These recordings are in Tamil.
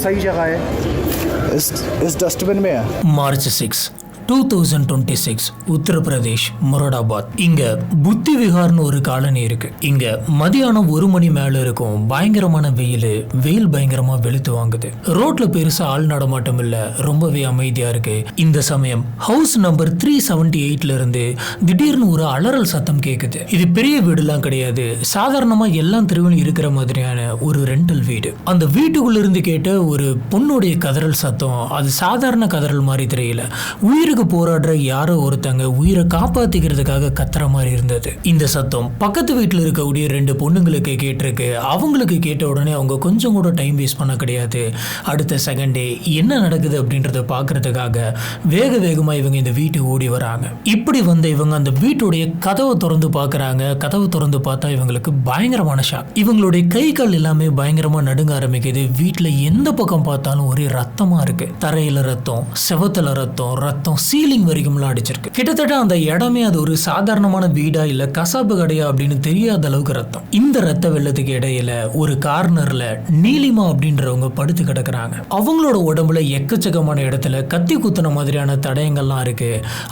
सही जगह है इस डस्टबिन में है। मार्च 6 2026 உத்தரப்பிரதேஷ் மொரடாபாத். இங்க புத்தி விஹார்னு ஒரு காலனி இருக்கு. இங்க மதியானம் 1 மணி மேல இருக்கும். பயங்கரமான வெயில் பயங்கரமா வெளுத்து வாங்குது. ரோட்ல பெருசா ஆள் நடமாட்டம் இல்ல, ரொம்பவே அமைதியா இருக்கு. இந்த சமயம் ஹவுஸ் நம்பர் 378ல இருந்து திடீர்னு ஒரு அலறல் சத்தம் கேக்குது. இது பெரிய வீடுலாம் கிடையாது, சாதாரணமா எல்லாம் தெருவில் இருக்கிற மாதிரியான ஒரு ரெண்டல் வீடு. அந்த வீட்டுக்குள்ள இருந்து கேட்ட ஒரு பொண்ணுடைய கதறல் சத்தம் அது சாதாரண கதறல் மாதிரி தெரியல. உயிருக்கு போராடுற யாரோ ஒருத்தங்க உயிரை காப்பாத்திக்கிறதுக்காக கத்துற மாதிரி இருந்தது. இந்த சத்தம் பக்கத்து வீட்டில் இருக்கக்கூடிய 2 பொண்ணுங்களுக்கு கேட்டிருக்கு. அவங்களுக்கு கேட்ட உடனே அவங்க கொஞ்சம் கூட டைம் வேஸ்ட் பண்ண கிடையாது. அடுத்த செகண்டே என்ன நடக்குது அப்படின்றத பாக்குறதுக்காக வேகமா இவங்க இந்த வீட்டுக்கு ஓடி வராங்க. இப்படி வந்த இவங்க அந்த வீட்டுடைய கதவை திறந்து பாக்குறாங்க. கதவை திறந்து பார்த்தா இவங்களுக்கு பயங்கரமான ஷாக். இவங்களுடைய கை கால் எல்லாமே பயங்கரமா நடுங்க ஆரம்பிக்குது. வீட்டுல எந்த பக்கம் பார்த்தாலும் ஒரே ரத்தமா இருக்கு. தரையில ரத்தம், செவத்துல ரத்தம் சீலிங் வரைக்கும்லாம் அடிச்சிருக்கு. கிட்டத்தட்ட அந்த இடமே அது ஒரு சாதாரணமான வீடா இல்ல கசாப்பு கடையா அப்படின்னு தெரியாத அளவுக்கு ரத்தம். இந்த ரத்த வெள்ளத்துக்கு இடையில ஒரு கார்னர்ல நீலிமா அப்படின்றவங்க படுத்து கிடக்குறாங்க. அவங்களோட உடம்புல எக்கச்சக்கமான இடத்துல கத்தி குத்துன மாதிரியான தடயங்கள்லாம் இருக்கு.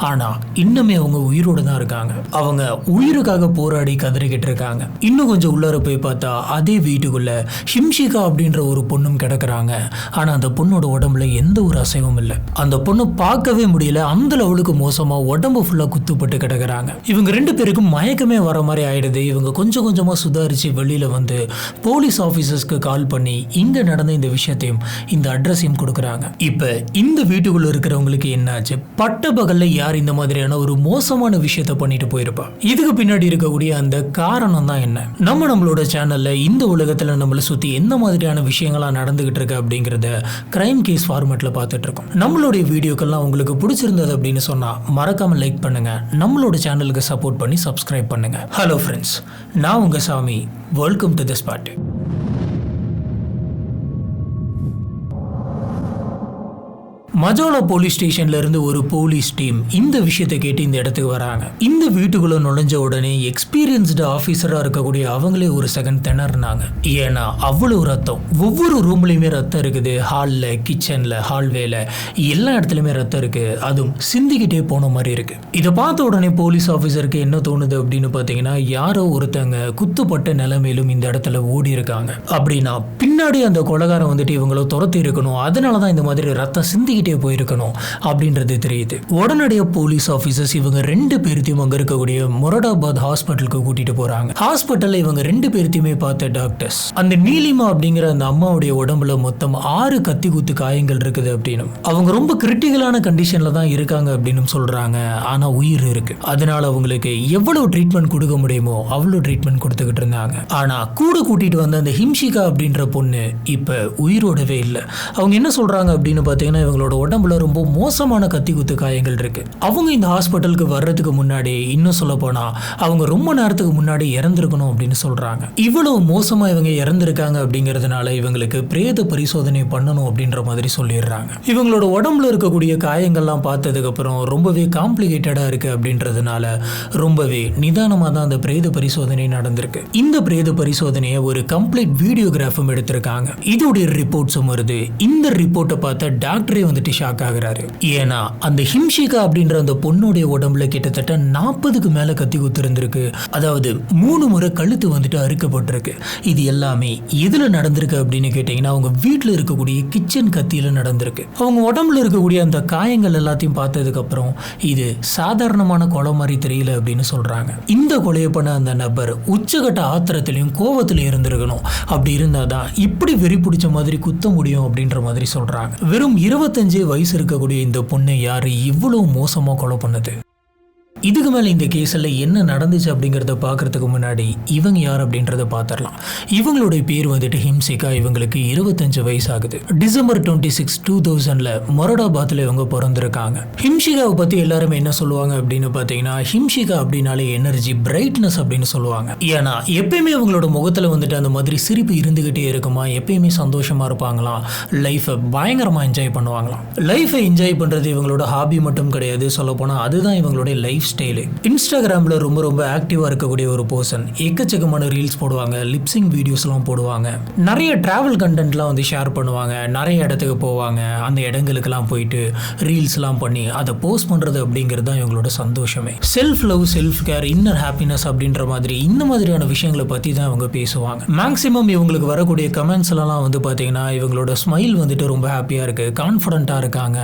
ஆனா இன்னுமே அவங்க உயிரோட தான் இருக்காங்க. அவங்க உயிருக்காக போராடி கதறிக்கிட்டு இருக்காங்க. இன்னும் கொஞ்சம் உள்ளார போய் பார்த்தா அதே வீட்டுக்குள்ள ஹிம்ஷிகா அப்படின்ற ஒரு பொண்ணும் கிடக்குறாங்க. ஆனா அந்த பொண்ணோட உடம்புல எந்த ஒரு அசைவும் இல்லை. அந்த பொண்ணு பார்க்கவே முடியல. அந்த லெவலுக்கு மோசமா உடம்பு ஃபுல்லா குத்துப்பட்டு கிடக்குறாங்க. இவங்க 2 பேருக்கும் மயக்கமே வர மாதிரி ஆயிடுது. இவங்க கொஞ்சமா சுதாரிச்சு வெளியில வந்து போலீஸ் ஆபீசர்ஸ்க்கு கால் பண்ணி இங்க நடந்த இந்த விஷயத்தையும் இந்த அட்ரஸையும் கொடுக்குறாங்க. இப்ப இந்த வீட்டுக்குள்ள இருக்கிறவங்களுக்கு என்னாச்சு, பட்ட பகல்ல யார் இந்த மாதிரியான ஒரு மோசமான விஷயத்த பண்ணிட்டு போயிருப்பா, இதுக்கு பின்னாடி இருக்கக்கூடிய அந்த காரணம் தான் என்ன? நம்மளோட சேனல்ல இந்த உலகத்துல நம்மளை சுத்தி எந்த மாதிரியான விஷயங்களா நடந்துகிட்டு இருக்கு அப்படிங்கறத கிரைம் கேஸ் ஃபார்மேட்ல பார்த்துட்டு இருக்கோம். நம்மளுடைய வீடியோக்கெல்லாம் உங்களுக்கு பிடிச்சிருந்தது அப்படின்னு சொன்னா மறக்காம லைக் பண்ணுங்க. நம்மளோட சேனலுக்கு சப்போர்ட் பண்ணி சப்ஸ்கிரைப் பண்ணுங்க. ஹலோ ஃப்ரெண்ட்ஸ், நான் உங்க சாமி. Welcome to the spot. Majola police ஸ்டேஷன்ல இருந்து ஒரு போலீஸ் டீம் இந்த விஷயத்தை கேட்டு இந்த இடத்துக்கு வராங்க. இந்த வீட்டுக்குள்ள நுழைஞ்ச உடனே எக்ஸ்பீரியன்ஸ்டு ஆபீசரா இருக்கக்கூடிய அவங்களே ஒரு செகண்ட் திணறினாங்க. ஏன்னா அவ்வளவு ரத்தம், ஒவ்வொரு ரூம்லயுமே ரத்தம் இருக்குது. ஹால்ல, கிச்சன்ல, ஹால்வேல எல்லா இடத்துலயுமே ரத்தம் இருக்கு. அதுவும் சிந்திக்கிட்டே போன மாதிரி இருக்கு. இதை பார்த்த உடனே போலீஸ் ஆபீசருக்கு என்ன தோணுது அப்படின்னு பாத்தீங்கன்னா, யாரோ ஒருத்தங்க குத்துப்பட்ட நிலைமையிலும் இந்த இடத்துல ஓடி இருக்காங்க. அப்படின்னா பின்னாடி அந்த கொலைகாரம் வந்துட்டு இவங்கள துரத்தி இருக்கணும். அதனாலதான் இந்த மாதிரி ரத்தம் சிந்திக்கிட்டே போயிருக்கணும் அப்படின்றது தெரியுது. உடனடியாக போலீஸ் ஆபீசர்ஸ் இவங்க 2 பேர்த்தையும் அங்க இருக்கக்கூடிய மொரடாபாத் ஹாஸ்பிட்டலுக்கு கூட்டிட்டு போறாங்க. ஹாஸ்பிட்டல்ல இவங்க 2 பேர்த்தையுமே பார்த்த டாக்டர்ஸ் அந்த நீலிமா அப்படிங்கிற அந்த அம்மாவுடைய உடம்புல மொத்தம் 6 கத்தி குத்து காயங்கள் இருக்குது அப்படின்னு, அவங்க ரொம்ப கிரிட்டிக்கலான கண்டிஷன்ல தான் இருக்காங்க அப்படின்னு சொல்றாங்க. ஆனா உயிர் இருக்கு. அதனால அவங்களுக்கு எவ்வளவு ட்ரீட்மெண்ட் கொடுக்க முடியுமோ அவ்வளவு ட்ரீட்மெண்ட் கொடுத்துக்கிட்டு இருந்தாங்க. ஆனா கூட கூட்டிட்டு வந்த அந்த ஹிம்ஷிகா அப்படின்ற பொண்ணு இப்ப உயிரோடவே இல்லை. அவங்க என்ன சொல்றாங்க அப்படின்னு பாத்தீங்கன்னா, இவங்களோட உடம்புல ரொம்ப மோசமான கத்தி குத்து காயங்கள் இருக்கு. அவங்க இந்த ஹாஸ்பிட்டலுக்கு வர்றதுக்கு முன்னாடி, இன்னும் சொல்ல போனா அவங்க ரொம்ப நேரத்துக்கு முன்னாடி இறந்திருக்கணும் அப்படின்னு சொல்றாங்க. இவ்வளவு மோசமா இவங்க இறந்திருக்காங்க அப்படிங்கிறதுனால இவங்களுக்கு பிரேத பரிசோதனை பண்ணணும் அப்படின்ற மாதிரி சொல்லிடுறாங்க. இவங்களோட உடம்புல இருக்கக்கூடிய காயங்கள்லாம் பார்த்ததுக்கு அப்புறம் ரொம்பவே காம்ப்ளிகேட்டடா இருக்கு அப்படின்றதுனால ரொம்பவே நிதானமா தான் அந்த பிரேத பரிசோதனை நடந்திருக்கு. இந்த பிரேத பரிசோதனையை ஒரு கம்ப்ளீட் வீடியோகிராஃபும் எடுத்திருக்காங்க. இதோடைய ரிப்போர்ட்ஸும் வருது. இந்த ரிப்போர்ட்டை பார்த்த டாக்டரே வந்துட்டு ஷாக் ஆகுறாரு. ஏன்னா அந்த ஹிம்ஷிகா அப்படின்ற அந்த பொண்ணுடைய உடம்புல கிட்டத்தட்ட 40க்கு மேல கத்தி குத்து இருந்திருக்கு. அதாவது 3 முறை கழுத்து வந்துட்டு அறுக்கப்பட்டிருக்கு. இது எல்லாமே எதுல நடந்திருக்கு அப்படின்னு கேட்டீங்கன்னா, அவங்க வீட்டுல இருக்கக்கூடிய கிச்சன் கத்தியில நடந்திருக்கு. அவங்க உடம்புல இருக்கக்கூடிய அந்த காயங்கள் எல்லாத்தையும் பார்த்ததுக்கு அப்புறம் இது சாதாரணமான கொலை மாதிரி தெரியல அப்படின்னு சொல்றாங்க. இந்த கொலையை பண்ண அந்த நபர் உச்சகட்ட ஆத்திரத்திலையும் கோபத்திலையும் இருந்திருக்கணும். அப்படி இருந்தாதான் இப்படி வெறி பிடிச்ச மாதிரி குத்த முடியும் அப்படின்ற மாதிரி சொல்றாங்க. வெறும் 25 வயசு இருக்கக்கூடிய இந்த பொண்ணை யாரு இவ்வளவு மோசமா கொலை பண்ணது? இதுக்கு மேலே இந்த கேஸில் என்ன நடந்துச்சு அப்படிங்கிறத பார்க்கறதுக்கு முன்னாடி இவங்க யார் அப்படின்றத பார்த்துடலாம். இவங்களுடைய பேர் வந்துட்டு ஹிம்ஷிகா. இவங்களுக்கு 25 வயசு ஆகுது. டிசம்பர் 26, 2000 மொரடாபாத்தில் இவங்க பிறந்திருக்காங்க. ஹிம்ஷிகாவை பற்றி எல்லாருமே என்ன சொல்லுவாங்க அப்படின்னு பார்த்தீங்கன்னா, ஹிம்ஷிகா அப்படின்னாலே எனர்ஜி, பிரைட்னஸ் அப்படின்னு சொல்லுவாங்க. ஏன்னா எப்பயுமே அவங்களோட முகத்தில் வந்துட்டு அந்த மாதிரி சிரிப்பு இருந்துகிட்டே இருக்குமா, எப்பயுமே சந்தோஷமா இருப்பாங்களாம், லைஃபை பயங்கரமாக என்ஜாய் பண்ணுவாங்களாம். லைஃபை என்ஜாய் பண்ணுறது இவங்களோட ஹாபி மட்டும் கிடையாது, சொல்லப்போனால் அதுதான் இவங்களுடைய லைஃப் ஸ்டைலு. இன்ஸ்டாகிராமில் ரொம்ப ரொம்ப ஆக்டிவாக இருக்கக்கூடிய ஒரு பர்சன். எக்கச்சக்கமான ரீல்ஸ் போடுவாங்க, லிப்சிங் வீடியோஸ்லாம் போடுவாங்க, நிறைய ட்ராவல் கண்டென்ட்லாம் வந்து ஷேர் பண்ணுவாங்க, நிறைய இடத்துக்கு போவாங்க, அந்த இடங்களுக்கெல்லாம் போயிட்டு ரீல்ஸ்லாம் பண்ணி அதை போஸ்ட் பண்ணுறது அப்படிங்கிறது தான் இவங்களோட சந்தோஷமே. Self love, self care, inner happiness அப்படின்ற மாதிரி இந்த மாதிரியான விஷயங்களை பற்றி தான் அவங்க பேசுவாங்க. மேக்ஸிமம் இவங்களுக்கு வரக்கூடிய கமெண்ட்ஸ் எல்லாம் வந்து பார்த்தீங்கன்னா இவங்களோட ஸ்மைல் வந்துட்டு ரொம்ப ஹாப்பியாக இருக்குது, கான்ஃபிடண்ட்டாக இருக்காங்க,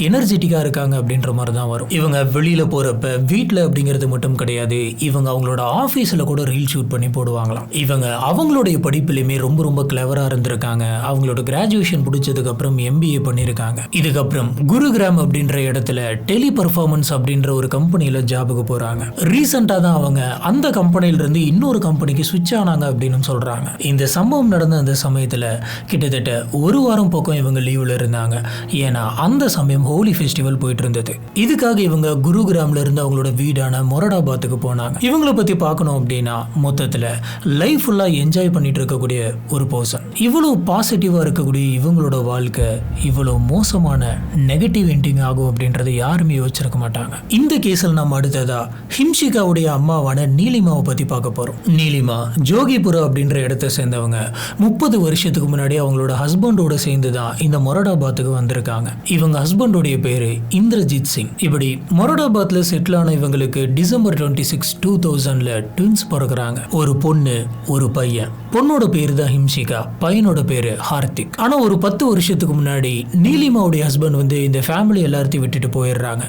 எனர்ஜெட்டிக்காக இருக்காங்க அப்படின்ற மாதிரி தான் வரும். இவங்க வெளியில் போகிறப்ப வீட்டில் அப்படிங்கிறது மட்டும் கிடையாது, இவங்க அவங்களோட ஆஃபீஸில் கூட ரீல் ஷூட் பண்ணி போடுவாங்களாம். இவங்க அவங்களுடைய படிப்புலையுமே ரொம்ப ரொம்ப கிளவராக இருந்திருக்காங்க. அவங்களோட கிராஜுவேஷன் முடிச்சதுக்கப்புறம் MBA பண்ணியிருக்காங்க. இதுக்கப்புறம் குருகிராம் அப்படின்ற இடத்துல டெலி பர்ஃபார்மன்ஸ் அப்படின்ற ஒரு கம்பெனியில் ஜாபுக்கு போகிறாங்க. ரீசெண்டாக தான் அவங்க அந்த கம்பெனியிலிருந்து இன்னொரு கம்பெனிக்கு ஸ்விட்ச் ஆனாங்க அப்படின்னு சொல்கிறாங்க. இந்த சம்பவம் நடந்த அந்த சமயத்தில் கிட்டத்தட்ட ஒரு வாரம் பக்கம் இவங்க லீவில் இருந்தாங்க. ஏன்னா அந்த சமயம் ஹோலி ஃபெஸ்டிவல் போயிட்டு இருந்தது. இதுக்காக இவங்க குருகிராம்ல இருந்து அவங்களோட வீடான மொரடாபாத்துக்கு போனாங்க. இவங்களை பற்றி பார்க்கணும் அப்படின்னா மொத்தத்தில் லைஃப் ஃபுல்லாக என்ஜாய் பண்ணிட்டு இருக்கக்கூடிய ஒரு பர்சன். இவ்வளோ பாசிட்டிவாக இருக்கக்கூடிய இவங்களோட வாழ்க்கை இவ்வளோ மோசமான நெகட்டிவ் எண்டிங் ஆகும் அப்படின்றத யாருமே யோசிச்சிருக்க மாட்டாங்க. இந்த கேஸில் நம்ம அடுத்ததா ஹிம்ஷிகாவுடைய அம்மாவான நீலிமாவை பற்றி பார்க்க போகிறோம். நீலிமா ஜோகிபுரா அப்படின்ற இடத்தை சேர்ந்தவங்க. 30 வருஷத்துக்கு முன்னாடி அவங்களோட ஹஸ்பண்டோட சேர்ந்து தான் இந்த மொரடாபாத்துக்கு வந்திருக்காங்க. இவங்க ஹஸ்பண்டோடைய பேரு இந்திரஜித் சிங். இப்படி மொரடாபாத்ல செட்டில் ஆன இவங்களுக்கு டிசம்பர் 26, 2000ல ட்வின்ஸ் பிறகுறாங்க. ஒரு பொண்ணு, ஒரு பையன். பொண்ணோட பேரு தான் ஹிம்ஷிகா, பையனோட பேரு ஹார்த்திக். ஆனா ஒரு 10 வருஷத்துக்கு முன்னாடி நீலிமாவுடைய ஹஸ்பண்ட் வந்து இந்த ஃபேமிலி எல்லாத்தையும் விட்டுட்டு போயிடுறாங்க.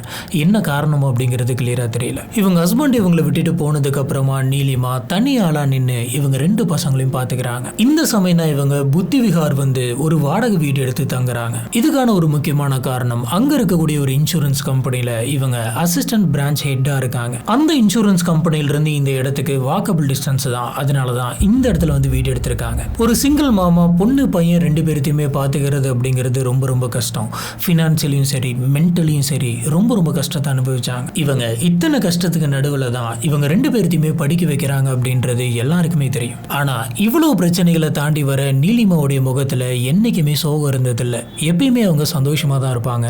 என்ன காரணம் அப்படிங்கிறது கிளியரா தெரியல. இவங்க ஹஸ்பண்ட் இவங்களை விட்டுட்டு போனதுக்கு அப்புறமா நீலிமா தனி ஆளா நின்று இவங்க 2 பசங்களையும் பாத்துக்கிறாங்க. இந்த சமயம் தான் இவங்க புத்தி விஹார் வந்து ஒரு வாடகை வீடு எடுத்து தங்குறாங்க. இதுக்கான ஒரு முக்கியமான காரணம் அங்க இருக்கக்கூடிய ஒரு இன்சூரன்ஸ் கம்பெனில இவங்க அசிஸ்டன்ட் பிரான்ச் ஹெட்டா இருக்காங்க. அந்த இன்சூரன்ஸ் கம்பெனில இருந்து இந்த இடத்துக்கு வாக்கபிள் டிஸ்டன்ஸ் தான். அதனாலதான் இந்த இடத்துல வந்து வீடு எடுத்திருக்காங்க. ஒரு சிங்கிள் மாமா, பொண்ணு பையன் 2 பேர்த்தையுமே பாத்துக்கிறது அப்படிங்கிறது ரொம்ப ரொம்ப கஷ்டம். பினான்சியலையும் சரி, மென்டலியும் சரி ரொம்ப ரொம்ப கஷ்டத்தை அனுபவிச்சாங்க. இவங்க இத்தனை கஷ்டத்துக்கு நடுவில் தான் இவங்க 2 பேர்த்தையுமே படிக்க வைக்கிறாங்க அப்படின்றது எல்லாருக்குமே தெரியும். ஆனா இவ்வளவு பிரச்சனைகளை தாண்டி வர நீலிமாவுடைய முகத்துல என்னைக்குமே சோகம் இருந்ததில்லை. எப்பயுமே அவங்க சந்தோஷமா தான் இருப்பாங்க.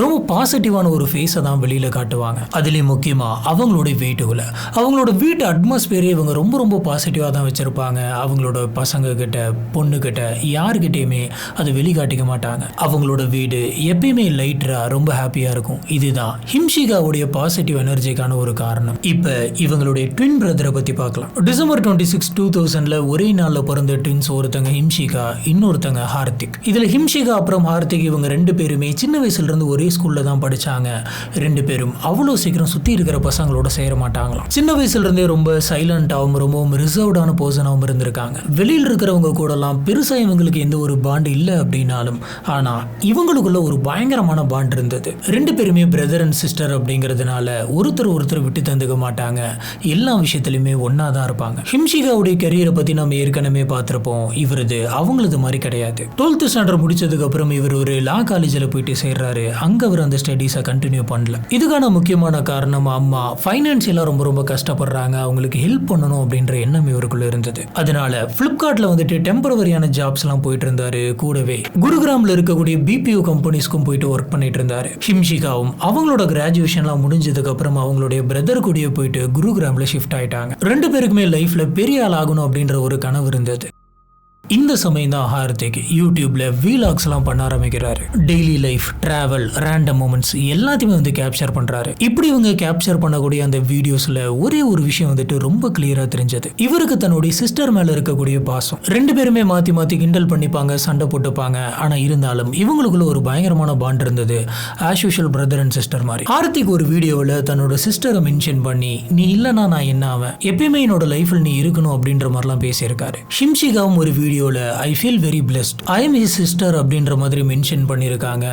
ரொம்ப பாசிட்டிவான ஒரு ஃபேஸை தான் வெளியில காட்டுவாங்க. அதுலேயும் முக்கியமா அவங்களுடைய வீட்டுக்குள்ள அவங்களோட வீட்டு அட்மாஸ்பியரே இவங்க ரொம்ப ரொம்ப பாசிட்டிவா தான் வச்சிருப்பாங்க. அவங்களோட பசங்க கிட்ட, பொண்ணு கிட்ட, யாருக்கிட்டையுமே அதை வெளிக்காட்டிக்க மாட்டாங்க. அவங்களோட வீடு எப்பயுமே லைட்டரா ரொம்ப ஹாப்பியா இருக்கும். இதுதான் ஹிம்ஷிகாவுடைய பாசிட்டிவ் எனர்ஜிக்கான ஒரு காரணம். இப்ப இவங்களுடைய ட்வின் பிரதரை பத்தி பார்க்கலாம். டிசம்பர் 26, 2000ல ஒரே நாள்ல பிறந்த ட்வின்ஸ் ஒருத்தங்க ஹிம்ஷிகா, இன்னொருத்தங்க ஹார்த்திக். இதுல ஹிம்ஷிகா அப்புறம் ஹார்த்திக் இவங்க 2 பேருமே சின்ன வயசுல இருந்து ஒரே ஸ்கூல்ல தான் படிச்சாங்க. 2 பேரும் அவ்வளவு சீக்கிரம் சுத்தி இருக்கிற பசங்களோட சேர மாட்டாங்களாம். சின்ன வயசுல இருந்தே ரொம்ப சைலண்டாவும் ரொம்பவும் ரிசர்வ்டான பர்சனாகவும் இருந்திருக்காங்க. வெளியில் இருக்கிறவங்க கூடலாம் பெருசா இவங்களுக்கு எந்த ஒரு பாண்ட் இல்லை அப்படின்னாலும் ஆனா இவங்களுக்குள்ள ஒரு பயங்கரமான பாண்ட் இருந்தது. 2 பேருமே பிரதர் அண்ட் சிஸ்டர் அப்படிங்கிறதுனால ஒருத்தர் விட்டு தந்துக்க மாட்டாங்க. எல்லா விஷயத்திலுமே ஒன்னா தான் இருப்பாங்க. ஹிம்ஷிகாவுடைய கரியரை பத்தி நம்ம ஏற்கனவே பார்த்திருப்போம். இவரது அவங்களது மாதிரி கிடையாது. 12th ஸ்டாண்டர்ட் முடிச்சதுக்கு அப்புறம் இவர் ஒரு லா காலேஜில் போயிட்டு சேர்றாரு. அங்க அவர் அந்த ஸ்டடீஸை கண்டினியூ பண்ணல. இதுக்கான முக்கியமான காரணம் அம்மா ஃபைனான்சியலா ரொம்ப ரொம்ப கஷ்டப்படுறாங்க, அவங்களுக்கு ஹெல்ப் பண்ணணும் அப்படின்ற எண்ணம் இவருக்குள்ள இருந்தது. அதனால பிளிப்கார்ட்ல வந்துட்டு டெம்பரவரியான ஜாப்ஸ் எல்லாம் போயிட்டு இருந்தாரு. கூடவே குருகிராம்ல இருக்கக்கூடிய BPO கம்பெனிஸ்க்கும் போயிட்டு ஒர்க் பண்ணிட்டு இருந்தாரு. ஹிம்ஷிகாவும் அவங்களோட கிராஜுவேஷன்லாம் முடிஞ்சதுக்கு அப்புறம் அவங்களுடைய பிரதர் கூடயே போயிட்டு குருகிராம்ல ஷிஃப்ட் ஆயிட்டாங்க. 2 பேருக்குமே லைஃப்ல பெரிய ஆள் ஆகணும் அப்படின்ற ஒரு கனவு இருந்தது. இந்த சமயம் தான் ஹார்த்திக் யூடியூப்ல வீலாக்ஸ்லாம் பண்ண ஆரம்பிக்கிறாரு. Daily life, travel, random moments எல்லாத்தையுமே வந்து கேப்சர் பண்றாரு. இப்படி இவங்க கேப்சர் பண்ணக்கூடிய அந்த வீடியோஸ்ல ஒரே ஒரு விஷயம் வந்துட்டு ரொம்ப கிளியரா தெரிஞ்சது. இவருக்கு தன்னுடைய சிஸ்டர் மேல இருக்கக்கூடிய பாசம். 2 பேருமே மாத்தி மாத்தி கிண்டல் பண்ணிப்பாங்க, சண்டை போட்டுப்பாங்க. ஆனா இருந்தாலும் இவங்களுக்குள்ள ஒரு பயங்கரமான பாண்ட் இருந்தது. As usual brother and sister மாதிரி. ஹார்த்திக் ஒரு வீடியோவில் தன்னோட சிஸ்டரை மென்ஷன் பண்ணி நீ இல்லைனா நான் என்ன ஆவேன், எப்பயுமே என்னோட லைஃப்ல நீ இருக்கணும் அப்படின்ற மாதிரிலாம் பேசியிருக்காரு. ஹிம்ஷிகாவும் ஒரு வீடியோவில் I feel very blessed, I am his sister அப்படின்ற மாதிரி மென்ஷன் பண்ணியிருக்காங்க.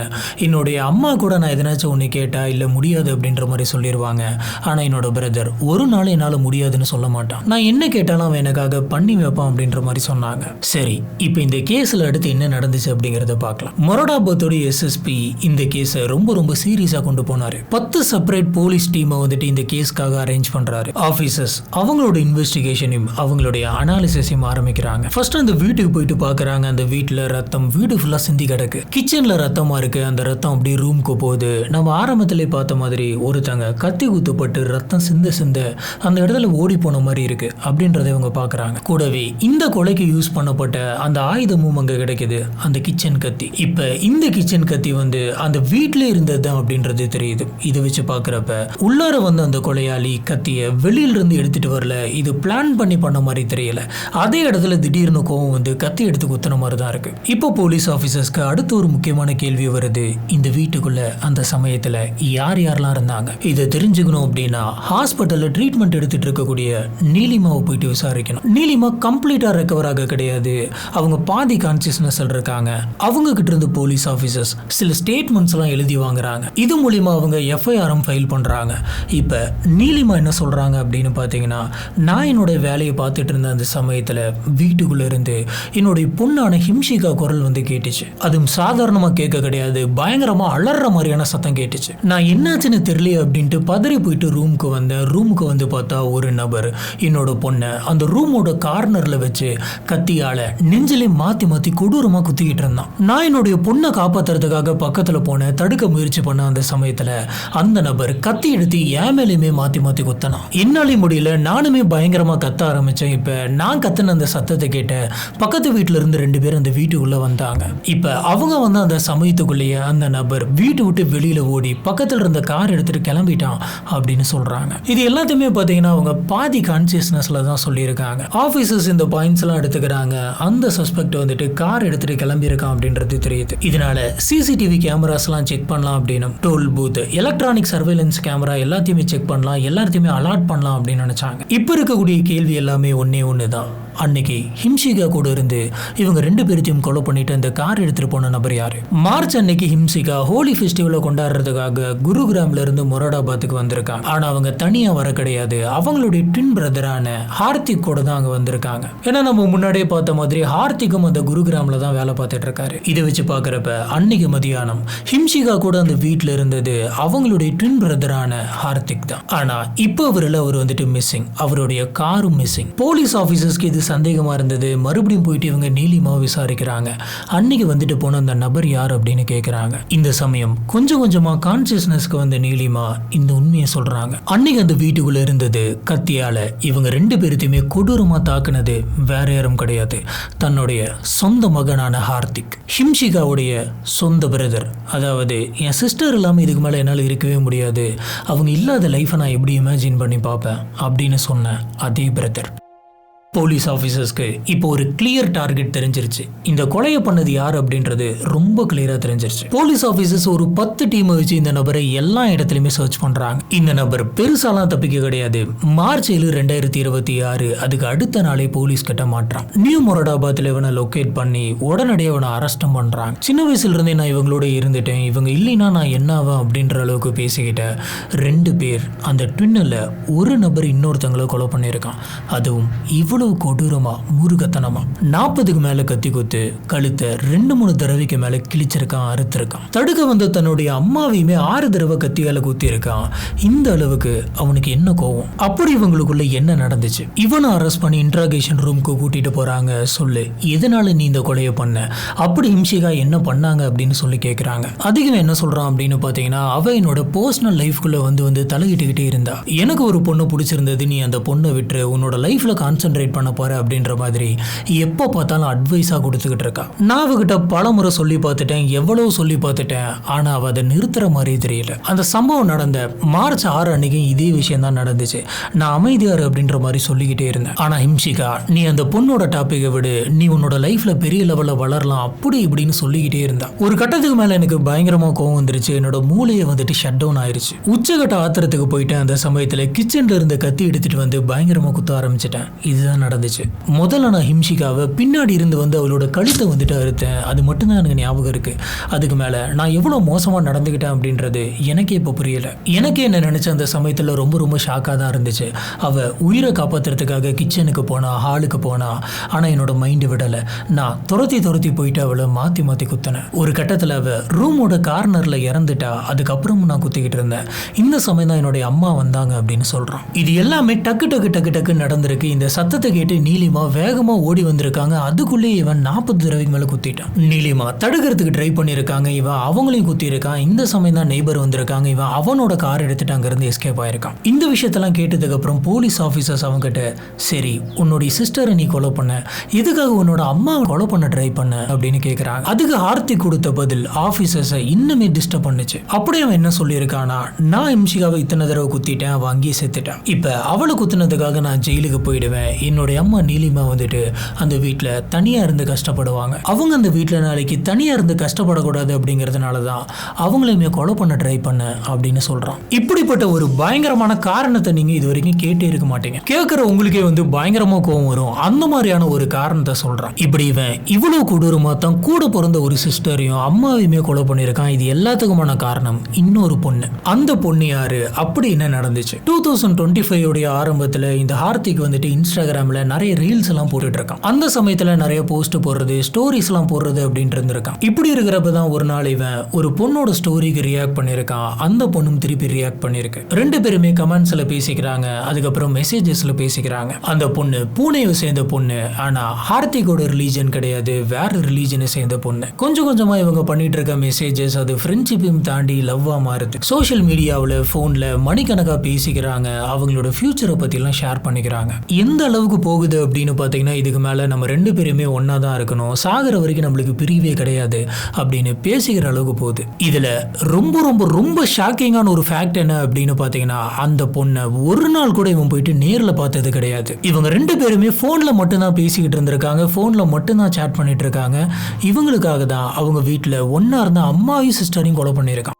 என்னுடைய அம்மா கூட நான் எதனாச்சும் ஒன்று கேட்டா இல்லை முடியாது அப்படின்ற மாதிரி சொல்லிடுவாங்க. ஆனால் என்னோட பிரதர் ஒரு நாள் என்னால் முடியாதுன்னு சொல்ல மாட்டான், நான் என்ன கேட்டாலும் அவன் எனக்காக பண்ணி வைப்பான் அப்படின்ற மாதிரி சொன்னாங்க. சரி, இப்போ இந்த கேஸில் அடுத்து என்ன நடந்துச்சு அப்படிங்கிறத பார்க்கலாம். மொரடாபாத்தோடைய SSP இந்த கேஸை ரொம்ப ரொம்ப சீரியஸாக கொண்டு போனாரு. 10 செப்பரேட் போலீஸ் டீமை வந்துட்டு இந்த கேஸ்க்காக அரேஞ்ச் பண்றாரு. ஆஃபீஸர்ஸ் அவங்களோட இன்வெஸ்டிகேஷனையும் அவங்களுடைய அனாலிசிஸையும் ஆரம்பிக்கிறாங்க. ஃபர்ஸ்ட் அந்த வீட்டுக்கு போயிட்டு பார்க்குறாங்க. அந்த வீட்டில் ரத்தம் வீடு ஃபுல்லாக சிந்தி கிடக்கு. கிச்சனில் ரத்தமாக இருக்குது. அந்த ரத்தம் அப்படியே ரூமுக்கு போகுது. நம்ம ஆரம்பத்திலே பார்த்த மாதிரி ஒருத்தங்க கத்தி குத்துப்பட்டு ரத்தம் சிந்த அந்த இடத்துல ஓடி போன மாதிரி இருக்குது அப்படின்றத இவங்க பார்க்குறாங்க. கூடவே இந்த கொலைக்கு யூஸ் பண்ணப்பட்ட அந்த ஆயுதமும் அங்கே கிடைக்குது, அந்த கிச்சன் கத்தி. இப்போ இந்த கிச்சன் கத்தி வந்து அந்த வீட்டிலே இருந்தது தான் அப்படின்றது தெரியுது. இதை வச்சு பார்க்குறப்ப உள்ளார வந்து அந்த கொலையாளி கத்தியை வெளியிலிருந்து எடுத்துகிட்டு வரல, இது பிளான் பண்ணி பண்ண மாதிரி தெரியல. அதே இடத்துல திடீர்னு கோவம் வந்து கத்தி எடுத்து குத்துன மாதிரி தான் இருக்கு. இப்போ போலீஸ் ஆஃபீஸர்ஸ்க்கு அடுத்து ஒரு முக்கியமான கேள்வி வருது. இந்த வீட்டுக்குள்ள அந்த சமயத்துல யார் யாரெல்லாம் இருந்தாங்க? இதை தெரிஞ்சுக்கணும் அப்படின்னா ஹாஸ்பிட்டல்ல ட்ரீட்மெண்ட் எடுத்துட்டு இருக்கக்கூடிய நீலிமாவை போயிட்டு விசாரிக்கணும். நீலிமா கம்ப்ளீட்டா ரெக்கவர் ஆக கிடையாது. அவங்க பாதி கான்சியஸ்னஸ் இருக்காங்க. அவங்க கிட்ட இருந்து போலீஸ் ஆஃபீஸர்ஸ் சில ஸ்டேட்மெண்ட்ஸ் எல்லாம் எழுதி வாங்குறாங்க. இது மூலியமா அவங்க எஃப்ஐஆரும் ஃபைல் பண்றாங்க. இப்ப நீலிமா என்ன சொல்றாங்க அப்படின்னு பாத்தீங்கன்னா, நான் என்னோட வேலையை பார்த்துட்டு இருந்த அந்த சமயத்துல வீட்டுக்குள்ள இருந்து என்னுடைய பொண்ணான ஹிம்ஷிகா குரல் வந்து கேட்டுச்சு. அதுவும் சாதாரணமா கேட்க கிடையாது, பயங்கரமா அலற மாதிரியான சத்தம் கேட்டுச்சு. நான் என்னாச்சுன்னு தெரியல அப்படின்ட்டு பதறி போயிட்டு ரூமுக்கு வந்தேன். ரூமுக்கு வந்து பார்த்தா ஒரு நபர் என்னோட பொண்ணை அந்த ரூமோட கார்னர்ல வச்சு கத்தியால நெஞ்சிலே மாத்தி மாத்தி கொடூரமா குத்திக்கிட்டு இருந்தான். நான் என்னுடைய பொண்ணை காப்பாத்துறதுக்காக பக்கத்துல போனேன், தடுக்க முயற்சி பண்ண அந்த சமயத்துல அந்த நபர் கத்தி எடுத்து என் மேலேயுமே மாத்தி மாத்தி குத்தினான். என்னாலே முடியல, நானுமே பயங்கரமா கத்த ஆரம்பிச்சேன். இப்ப நான் கத்தின அந்த சத்தத்தை கேட்ட பக்கத்து வீட்டுல இருந்து 2 பேர் அந்த வீட்டுக்குள்ள வந்தாங்க. இப்ப அவங்க வந்து அந்த சமயத்துக்குள்ளேயே அந்த நபர் வீட்டு விட்டு வெளியில ஓடி பக்கத்துல இருந்த கார் எடுத்துட்டு கிளம்பிட்டான் அப்படின்னு சொல்றாங்க. இது எல்லாத்தையுமே பாத்தீங்கன்னா அவங்க பாதி கான்சியஸ்னஸ்ல தான் சொல்லியிருக்காங்க. ஆபீசர்ஸ் இந்த பாயிண்ட்ஸ் எல்லாம் எடுத்துக்கிறாங்க. அந்த சஸ்பெக்ட் வந்துட்டு கார் எடுத்துட்டு கிளம்பி இருக்கான் அப்படின்றது தெரியுது. இதனால சிசிடிவி கேமராஸ் எல்லாம் செக் பண்ணலாம் அப்படின்னு toll booth, electronic surveillance camera எல்லாத்தையுமே செக் பண்ணலாம், எல்லாத்தையுமே அலர்ட் பண்ணலாம் அப்படின்னு நினைச்சாங்க. இப்ப இருக்கக்கூடிய கேள்வி எல்லாமே ஒண்ணுதான். அன்னைக்கு ஹிம்ஷிகா கூட இருந்து இவங்க 2 பேரையும் கொலை பண்ணிட்டு அந்த கார் எடுத்துட்டு போன நபர் யாரு? மார்ச் அன்னைக்கு ஹிம்ஷிகா ஹோலி ஃபெஸ்டிவலை கொண்டாடுறதுக்காக குருகிராம்ல இருந்து மொராடாபாத்துக்கு வந்திருக்காங்க. ஆனா அவங்க தனியா வர கிடையாது, அவங்களுடைய ட்வின் பிரதரான ஹார்த்திக் கூட தான் அங்க வந்திருக்காங்க. ஏன்னா நம்ம முன்னாடியே பார்த்த மாதிரி ஹார்த்திக்கும் அந்த குருகிராம்ல தான் வேலை பார்த்துட்டு இருக்காரு. இதை வச்சு பாக்குறப்ப அன்னைக்கு மதியானம் ஹிம்ஷிகா கூட அந்த வீட்டுல இருந்தது அவங்களுடைய ட்வின் பிரதரான ஹார்த்திக் தான். ஆனா இப்போ அவர் வந்துட்டு மிஸ்ஸிங், அவருடைய காரும் மிஸ்ஸிங். போலீஸ் ஆபீசர்ஸ்க்கு இது சந்தேகமா இருந்தது. மறுபடியும் போயிட்டு இவங்க நீலிமாவை விசாரிக்கிறாங்க. அன்னைக்கு வந்துட்டு போன அந்த நபர் யார் அப்படின்னு கேட்கிறாங்க. இந்த சமயம் கொஞ்சம் கொஞ்சமா கான்சியஸ்னஸ்க்கு வந்த நீலிமா இந்த உண்மையை சொல்றாங்க. அன்னைக்கு அந்த வீட்டுக்குள்ள இருந்தது கத்தியால இவங்க 2 பேருத்தையுமே கொடூரமா தாக்குனது வேற யாரும் கிடையாது, தன்னுடைய சொந்த மகனான ஹார்த்திக், ஹிம்ஷிகாவுடைய சொந்த பிரதர். அதாவது என் சிஸ்டர் இல்லாம இதுக்கு மேல என்னால் இருக்கவே முடியாது, அவங்க இல்லாத லைஃபை நான் எப்படி இமேஜின் பண்ணி பார்ப்பேன் அப்படின்னு சொன்ன அதே பிரதர். போலீஸ் ஆஃபீஸர்ஸ்க்கு இப்போ ஒரு கிளியர் டார்கெட் தெரிஞ்சிருச்சு. இந்த கொலையை பண்ணது யார் அப்படின்றது ரொம்ப கிளியரா தெரிஞ்சிருச்சு. போலீஸ் ஆஃபீஸர்ஸ் ஒரு 10 டீமை வச்சு இந்த நபரை எல்லா இடத்துலையுமே சர்ச் பண்றாங்க. இந்த நபர் பெருசாலாம் தப்பிக்க கிடையாது. மார்ச் 7, 2026 அதுக்கு அடுத்த நாளே போலீஸ் கிட்ட மாட்டான். நியூ மொராடாபாத்ல இவனை லொக்கேட் பண்ணி உடனடியாக இவனை அரெஸ்டும் பண்றாங்க. சின்ன வயசுல இருந்தே நான் இவங்களோட இருந்துட்டேன், இவங்க இல்லைன்னா நான் என்ன ஆவேன் அப்படின்ற அளவுக்கு பேசிக்கிட்ட 2 பேர் அந்த ட்வின்னில் ஒரு நபர் இன்னொருத்தங்களை கொலை பண்ணியிருக்கான். அதுவும் இவ்வளவு கொடூரமா முருகத்தனமா 40க்கு மேல கத்தி குத்து கழுத்தை 2-3 தடவைக்கு மேல கிழிச்சிருக்கான், அறுத்திருக்கான். தடுக்க வந்த தன்னுடைய அம்மாவையுமே 6 தடவை கத்தியால குத்தி இருக்கான். இந்த அளவுக்கு அவனுக்கு என்ன கோவம்? அப்படி இவங்களுக்குள்ள என்ன நடந்துச்சு? இவனை அரெஸ்ட் பண்ணி இன்ட்ராகேஷன் ரூமுக்கு கூட்டிட்டு போறாங்க. சொல்லு, எதனால நீ இந்த கொலையை பண்ண? அப்படி ஹிம்ஷிகா என்ன பண்ணாங்க அப்படின்னு சொல்லி கேட்கிறாங்க. அதிகம் என்ன சொல்றான் அப்படின்னு பாத்தீங்கன்னா, அவ என்னோட பர்சனல் லைஃப்குள்ள வந்து தலையிட்டுக்கிட்டே இருந்தா. எனக்கு ஒரு பொண்ணு பிடிச்சிருந்தது, நீ அந்த பொண்ணை விட்டு உன்னோட லைஃப்ல கான்சென்ட்ரேட் பண்ண போற அப்படின்ற மாதிரி எப்போ பார்த்தாலும் அட்வைஸா கொடுத்துக்கிட்டு இருக்கா. நான் அவகிட்ட பல முறை சொல்லி பார்த்துட்டேன், எவ்வளவு சொல்லி பார்த்துட்டேன், ஆனா அவ அதை நிறுத்துற மாதிரி தெரியல. அந்த சம்பவம் நடந்த மார்ச் 6 அன்னைக்கு இதே விஷயம் தான் நடந்துச்சு. நான் அமைதியாரு அப்படின்ற மாதிரி சொல்லிக்கிட்டே இருந்தேன். ஆனா ஹிம்ஷிகா, நீ அந்த பொண்ணோட டாபிக்கை விடு, நீ உன்னோட லைஃப்ல பெரிய லெவல்ல வளரலாம் அப்படி இப்படின்னு சொல்லிக்கிட்டே இருந்தா. ஒரு கட்டத்துக்கு மேல எனக்கு பயங்கரமா கோவம் வந்துருச்சு. என்னோட மூளையை வந்துட்டு ஷட் டவுன் ஆயிருச்சு. உச்சகட்ட ஆத்திரத்துக்கு போயிட்டேன். அந்த சமயத்துல கிச்சன்ல இருந்த கத்தி எடுத்துட்டு வந்து பயங்கரமா குத்த ஆரம்பிச்சிட்டேன். இதுதான் நடந்துச்சு. முதல்ல நான் ஹிம்ஷிகாவை பின்னாடி இருந்து அவளோட கழுத்தை வந்துட்டு அறுத்தேன். அது மட்டும்தான் எனக்கு ஞாபகம் இருக்கு. அதுக்கு மேல நான் எவ்வளவு மோசமா நடந்துக்கிட்டேன் அப்படின்றது எனக்கே இப்போ புரியல. எனக்கே என்ன நினைச்ச அந்த சமயத்துல ரொம்ப ஷாக்கா தான் இருந்துச்சு. அவ உயிரை காப்பாத்துறதுக்காக கிச்சனுக்கு போனா, ஹாலுக்கு போனா, ஆனா என்னோட மைண்ட் விடல. நான் துரத்தி போயிட்டு அவளை மாத்தி குத்தினேன். ஒரு கட்டத்துல அவ ரூமோட கார்னர்ல இறந்துட்டா. அதுக்கப்புறமும் நான் குத்திக்கிட்டு இருந்தேன். இந்த சமயம் தான் என்னுடைய அம்மா வந்தாங்க அப்படின்னு சொல்றான். இது எல்லாமே டக்கு நடந்திருக்கு. இந்த சத்தத்தை கேட்டு நீலிமா வேகமா ஓடி வந்திருக்காங்க. அதுக்குள்ளே இவன் 40 தடவைக்கு மேல குத்திட்டான். நீலிமா தடுக்கிறதுக்கு ட்ரை பண்ணிருக்காங்க. இவன் அவங்களையும் குத்தி இருக்கான். இந்த சமயம் தான் நெய்பர் வந்திருக்காங்க. இவன் அவனோட கார் எடுத்துட்டு அங்க இருந்து எஸ்கேப் ஆயிருக்கான். இந்த விஷயத்தெல்லாம் கேட்டதுக்கு அப்புறம் போலீஸ் ஆபீசர்ஸ் அவங்க கிட்ட, சரி உன்னுடைய சிஸ்டரை நீ கொலை பண்ண, எதுக்காக உன்னோட அம்மாவை கொலை பண்ண ட்ரை பண்ண அப்படின்னு கேக்குறாங்க. அதுக்கு ஹார்த்திக் கொடுத்த பதில் ஆபீசர்ஸை இன்னுமே டிஸ்டர்ப் பண்ணுச்சு. அப்படியே அவன் என்ன சொல்லியிருக்கானா, நான் இம்ஷிகாவை இத்தனை தடவை குத்திட்டேன், அவன் அங்கேயே செத்துட்டான். இப்ப அவளை குத்துனதுக்காக நான் ஜெயிலுக்கு போயிடுவேன். என்னுடைய அம்மா நீலிமா வந்துட்டு அந்த வீட்டுல தனியா இருந்து கஷ்டப்படுவாங்க. அவங்க அந்த வீட்டுல நாளைக்கு தனியா இருந்து கஷ்டப்படக்கூடாது அப்படிங்கறதுனால தான் அவங்களையுமே கொலை பண்ண ட்ரை பண்ண அப்படின்னு சொல்றான். இப்படிப்பட்ட ஒரு பயங்கரமான காரணத்தை நீங்க இது வரைக்கும் கேட்டே இருக்க மாட்டீங்க. கேட்கிற உங்களுக்கே வந்து பயங்கரமா கோவம் வரும். அந்த மாதிரியான ஒரு காரணத்தை சொல்றான். இப்படி இவன் இவ்வளவு கொடூரமா தான் கூட பிறந்த ஒரு சிஸ்டரையும் அம்மாவையுமே கொலை பண்ணியிருக்கான். இது எல்லாத்துக்குமான காரணம் இன்னொரு பொண்ணு. அந்த பொண்ணு யாரு, அப்படி என்ன நடந்துச்சு? 2025 உடைய ஆரம்பத்துல இந்த ஹார்த்திக் வந்துட்டு இன்ஸ்டாகிராம்ல நிறைய ரீல்ஸ் எல்லாம் போட்டுட்டு இருக்கான். அந்த சமயத்துல நிறைய போஸ்ட் போடுறது, ஸ்டோரிஸ் எல்லாம் போடுறது அப்படின்ட்டு இருந்திருக்கான். இப்படி இருக்கிறப்பதான் ஒரு நாள் இவன் ஒரு பொண்ணோட ஸ்டோரிக்கு ரியாக்ட் பண்ணிருக்கான். அந்த பொண்ணும் திருப்பி ரியாக்ட் பண்ணிருக்கு. ரெண்டு பேருமே கமெண்ட்ஸ்ல பேசிக்கிறாங்க, அதுக்கப்புறம் மெசேஜஸ்ல பேசிக்கிறாங்க. அந்த பொண்ணு பூனேவை சேர்ந்த பொண்ணு, ஆனா ஹார்த்திகோட ரிலீஜன் கிடையாது, வேற ரிலீஜனை சேர்ந்த பொண்ணு. கொஞ்சம் கொஞ்சமா இவங்க பண்ணிட்டு இருக்க மெசேஜஸ் அது ஃப்ரெண்ட்ஷிப்பையும் தாண்டி லவ்வா மாறுது. சோஷியல் மீடியாவில் போன்ல மணிக்கணக்கா பேசிக்கிறாங்க. அவங்களோட ஃபியூச்சரை பத்தி எல்லாம் ஷேர் பண்ணிக்கிறாங்க. எந்த அளவுக்கு போகுது அப்படின்னு பார்த்தீங்கன்னா, இதுக்கு மேலே நம்ம ரெண்டு பேருமே ஒன்றா தான் இருக்கணும், சாகிற வரைக்கும் நம்மளுக்கு பிரிவே கிடையாது அப்படின்னு பேசிக்கிற அளவுக்கு போகுது. இதில் ரொம்ப ரொம்ப ரொம்ப ஷாக்கிங்கான ஒரு ஃபேக்ட் என்ன அப்படின்னு பார்த்தீங்கன்னா, அந்த பொண்ணை ஒரு நாள் கூட இவன் போயிட்டு நேரில் பார்த்தது கிடையாது. இவங்க ரெண்டு பேருமே ஃபோனில் மட்டும்தான் பேசிக்கிட்டு இருந்திருக்காங்க, ஃபோனில் மட்டும்தான் சேட் பண்ணிட்டு இருக்காங்க. இவங்களுக்காக தான் அவங்க வீட்டில் ஒன்றா இருந்த அம்மாவையும் சிஸ்டரையும் கொலை பண்ணியிருக்கான்.